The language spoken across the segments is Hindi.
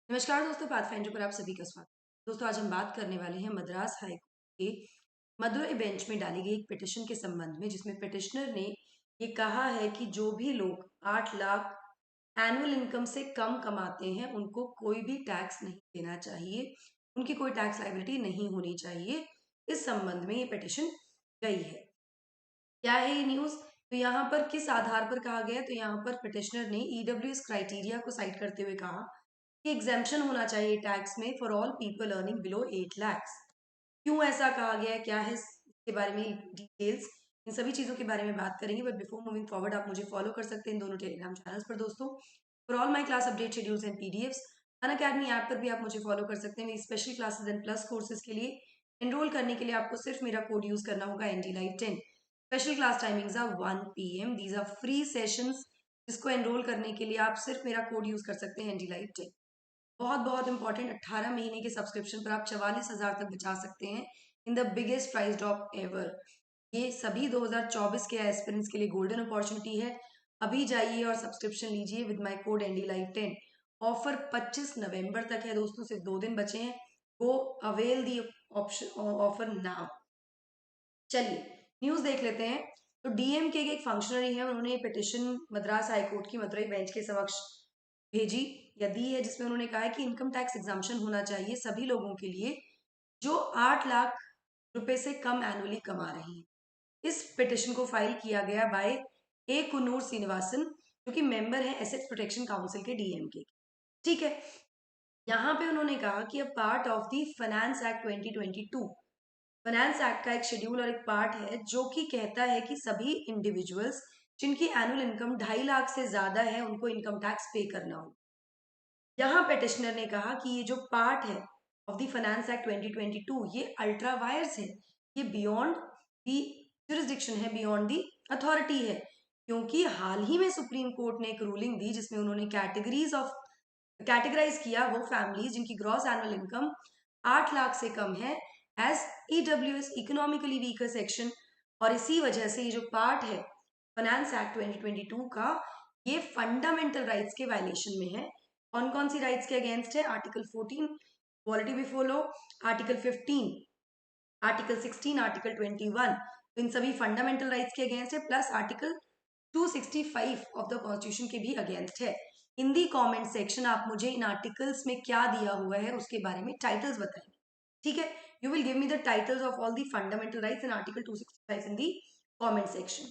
नमस्कार दोस्तों, पाथफाइंडर पर आप सभी का स्वागत। दोस्तों, आज हम बात करने वाले हैं मद्रास हाई कोर्ट के मदुरई बेंच में डाली गई एक पिटिशन के संबंध में, जिसमें पिटिशनर ने ये कहा है कि जो भी लोग 8 लाख एनुअल इनकम से कम कमाते हैं उनको कोई भी टैक्स नहीं देना चाहिए, उनकी कोई टैक्स लायबिलिटी नहीं होनी चाहिए। इस संबंध में ये पिटिशन गई है। क्या है ये न्यूज? तो यहाँ पर किस आधार पर कहा गया? तो यहाँ पर पिटिशनर ने ईडब्ल्यूएस क्राइटेरिया को साइट करते हुए कहा कि एग्जेम्पशन होना चाहिए टैक्स में for all people earning below 8 lakhs। क्यों ऐसा कहा गया है, क्या है इसके बारे में डिटेल्स, इन सभी चीजों के बारे में बात करेंगे। बट बिफोर मूविंग फॉरवर्ड, आप मुझे फॉलो कर सकते हैं इन दोनों टेलीग्राम चैनल्स पर दोस्तों। For all my class update schedules and PDFs, Unacademy app पर भी आप मुझे फॉलो कर सकते हैं। मेरी special classes and plus courses के लिए एनरोल करने के लिए आपको सिर्फ मेरा कोड यूज करना होगा NDLive10। Special class timings are 1 PM। These are free sessions, जिसको एनरोल करने के लिए आप सिर्फ मेरा कोड यूज कर सकते हैं NDLive10। बहुत बहुत इंपॉर्टेंट, 18 महीने के सब्सक्रिप्शन पर आप 44,000 तक बचा सकते हैं in the biggest price drop ever. ये सभी 2024 के एस्पिरेंट्स के लिए गोल्डन अपॉर्चुनिटी है। अभी जाइए और सब्सक्रिप्शन लीजिए with my code NDLive10। Offer 25 नवंबर तक है दोस्तों, सिर्फ 2 दिन बचे हैं। Go avail the option offer now. चलिए न्यूज देख लेते हैं। तो डीएमके के एक फंक्शनरी है, उन्होंने पिटिशन मद्रास हाईकोर्ट की मदुरई बेंच के समक्ष भेजी या दी है, जिसमें उन्होंने कहा है कि इनकम टैक्स एग्जाम्पशन होना चाहिए सभी लोगों के लिए जो 8 लाख रुपए से कम एनुअली कमा रहे हैं। इस पिटिशन को फाइल किया गया बाय ए कुन्नूर श्रीनिवासन, जो कि मेंबर है एसेट प्रोटेक्शन काउंसिल के डीएमके। ठीक है, यहाँ पे उन्होंने कहा कि a part of the finance act 2022, finance act का एक शेड्यूल और एक पार्ट है जो कि कहता है कि सभी इंडिविजुअल्स जिनकी एनुअल इनकम 2.5 लाख से ज्यादा है उनको इनकम टैक्स पे करना हो। यहाँ पेटिशनर ने कहा कि ये जो पार्ट है ऑफ द फाइनेंस एक्ट 2022, ये अल्ट्रा वायर्स है, ये बियॉन्ड दी जुरिस्डिक्शन है, बियॉन्ड दी अथॉरिटी है। क्योंकि हाल ही में सुप्रीम कोर्ट ने एक रूलिंग दी जिसमें उन्होंने कैटेगराइज किया वो फैमिलीज जिनकी ग्रॉस एनुअल इनकम 8 लाख से कम है as EWS, economically weaker section. और इसी वजह से ये जो पार्ट है फाइनेंस एक्ट 2022 का, ये फंडामेंटल राइट्स के वायलेशन में है। कौन कौन सी राइट्स के अगेंस्ट है? Article 14 equality before law, article 15, article 16, article 21, तो इन सभी फंडामेंटल राइट्स के अगेंस्ट है। Plus article 265 of the constitution के भी अगेंस्ट है। इन दी कमेंट सेक्शन आप मुझे इन आर्टिकल्स में क्या दिया हुआ है उसके बारे में टाइटल्स बताएंगे। ठीक है, you will give me the titles of all the fundamental rights in article 265 in the comment section.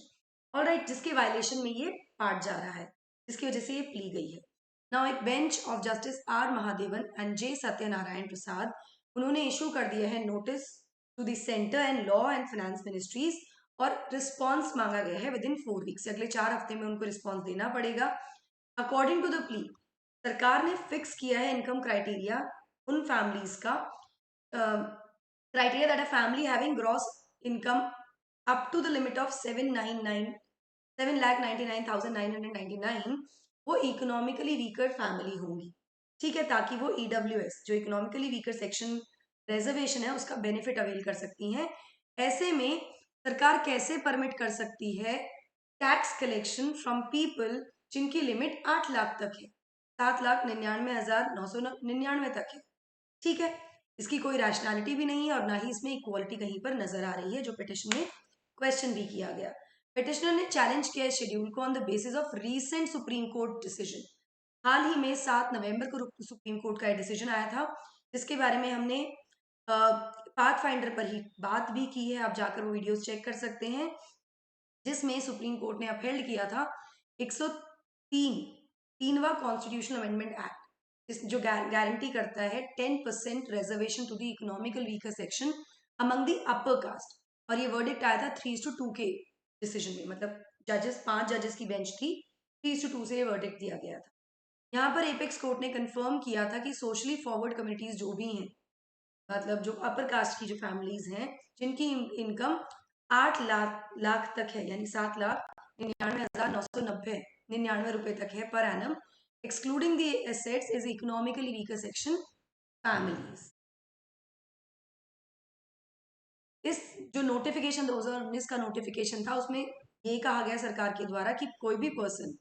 Alright, जिसके वायलेशन में ये पार्ट जा रहा है, जिसकी वजह से ये प्ली गई है। नाउ एक bench of justice R Mahadevan and J Satyanarayana Prasad, उन्होंने इशू कर दिया है notice to the centre and law and finance ministries, और रिस्पॉन्स मांगा गया है विद इन 4 वीक्स, अगले 4 हफ्ते में उनको रिस्पॉन्स देना पड़ेगा। अकॉर्डिंग टू द प्ली, सरकार ने फिक्स किया है इनकम क्राइटेरिया उन फैमिलीज का, criteria that a family having gross income up to the limit of 7,99,999 वो इकोनॉमिकली वीकर फैमिली होंगी। ठीक है, ताकि वो ईडब्ल्यूएस जो इकोनॉमिकली वीकर सेक्शन रिजर्वेशन है उसका बेनिफिट अवेल कर सकती हैं। ऐसे में सरकार कैसे परमिट कर सकती है टैक्स कलेक्शन फ्रॉम पीपल जिनकी लिमिट 8 लाख तक है, 7,99,999 तक है। ठीक है, इसकी कोई रैशनैलिटी भी नहीं है और ना ही इसमें इक्वालिटी कहीं पर नजर आ रही है, जो पिटिशन में क्वेश्चन भी किया गया। पिटिशनर ने चैलेंज किया इस शेड्यूल को on the basis of recent supreme court decision. हाल ही में 7 नवंबर को सुप्रीम कोर्ट का डिसीजन आया था, जिसके बारे में हमने पाथ फाइंडर पर ही बात भी की है, आप जाकर वो वीडियोस चेक कर सकते हैं, जिसमें सुप्रीम कोर्ट ने अपहेल्ड किया था 103 तीनवा कॉन्स्टिट्यूशनल अमेंडमेंट एक्ट, जो गारंटी करता है 10% reservation to the economical weaker section among the upper caste. और ये वर्डिक्ट आया था 3:2 के डिसीजन में, मतलब जजेस 5 जजेस की बेंच थी, 3:2 से ये वर्डिक्ट दिया गया था। यहाँ पर एपेक्स कोर्ट ने कंफर्म किया था कि सोशली फॉरवर्ड कम्युनिटीज जो भी हैं, मतलब जो अपर कास्ट की जो फैमिलीज हैं जिनकी इनकम 8 लाख तक है, यानी 7,99,999 रुपए तक है per annum, excluding the assets is economically weaker section families. इस जो नोटिफिकेशन 2019 का नोटिफिकेशन था उसमें ये कहा गया सरकार के द्वारा कि कोई भी पर्सन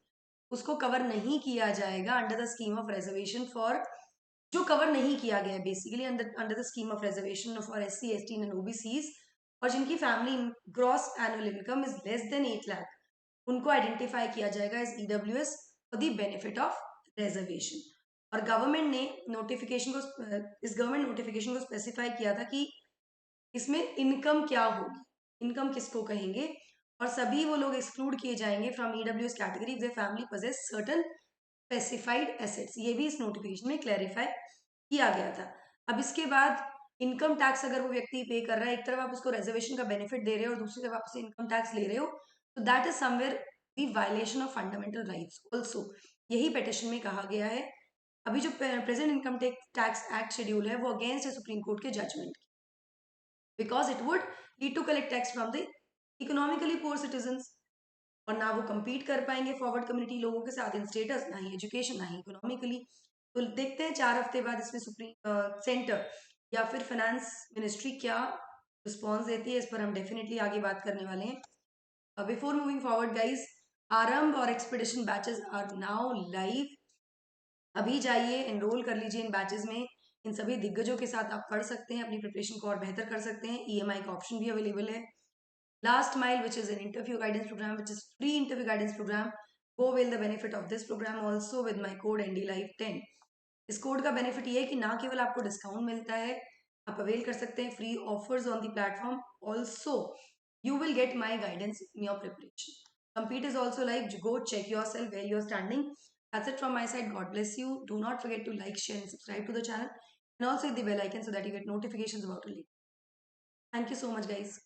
उसको कवर नहीं किया जाएगा under the scheme of reservation for जो कवर नहीं किया गया है basically under the scheme of reservation for SC, ST and OBCs, और जिनकी family gross annual income is less than 8 lakh, उनको आइडेंटिफाई किया जाएगा as EWS for the benefit of reservation. और गवर्नमेंट ने नोटिफिकेशन को इस गवर्नमेंट नोटिफिकेशन को स्पेसिफाई किया था कि इसमें इनकम क्या होगी, इनकम किसको कहेंगे, और सभी वो लोग एक्सक्लूड किए जाएंगे from EWS category if their family possesses certain specified assets. ये भी इस नोटिफिकेशन में क्लैरिफाई किया गया था। अब इसके बाद इनकम टैक्स अगर वो व्यक्ति पे कर रहा है, एक तरफ आप उसको रिजर्वेशन का बेनिफिट दे रहे हो और दूसरी तरफ आप उसे इनकम टैक्स ले रहे हो, तो that is somewhere the violation of fundamental rights also. यही पिटिशन में कहा गया है। अभी जो present income tax act schedule है वो अगेंस्ट है सुप्रीम कोर्ट के judgement, because it would lead to collect tax from the economically poor citizens, और ना वो compete कर पाएंगे फॉरवर्ड कम्युनिटी लोगों के साथ इन स्टेटस, ना ही एजुकेशन, ना ही इकोनॉमिकली। तो देखते हैं 4 हफ्ते बाद इसमें सुप्रीम सेंटर या फिर फाइनेंस मिनिस्ट्री क्या रिस्पॉन्स देती है। इस पर हम डेफिनेटली आगे बात करने वाले हैं। Before moving forward guys, Aarambh और expedition batches are now live. अभी जाइए एनरोल कर लीजिए इन बैचेस में। इन सभी दिग्गजों के साथ आप पढ़ सकते हैं, अपनी प्रिपरेशन को और बेहतर कर सकते हैं। EMI का ऑप्शन भी अवेलेबल है। Last Mile, which is an interview guidance program, which is free interview guidance program. Go avail the benefit of this program also with my code NDLive10. इस कोड का बेनिफिट ये है कि ना केवल आपको डिस्काउंट मिलता है, आप अवेल कर सकते हैं free offers on the platform, also you will get my guidance in your preparation. Compete is also live. Go check yourself where you're standing. That's it from my side. God bless you. Do not forget to like, share, and subscribe to the channel, and also hit the bell icon so that you get notifications about it. Thank you so much, guys.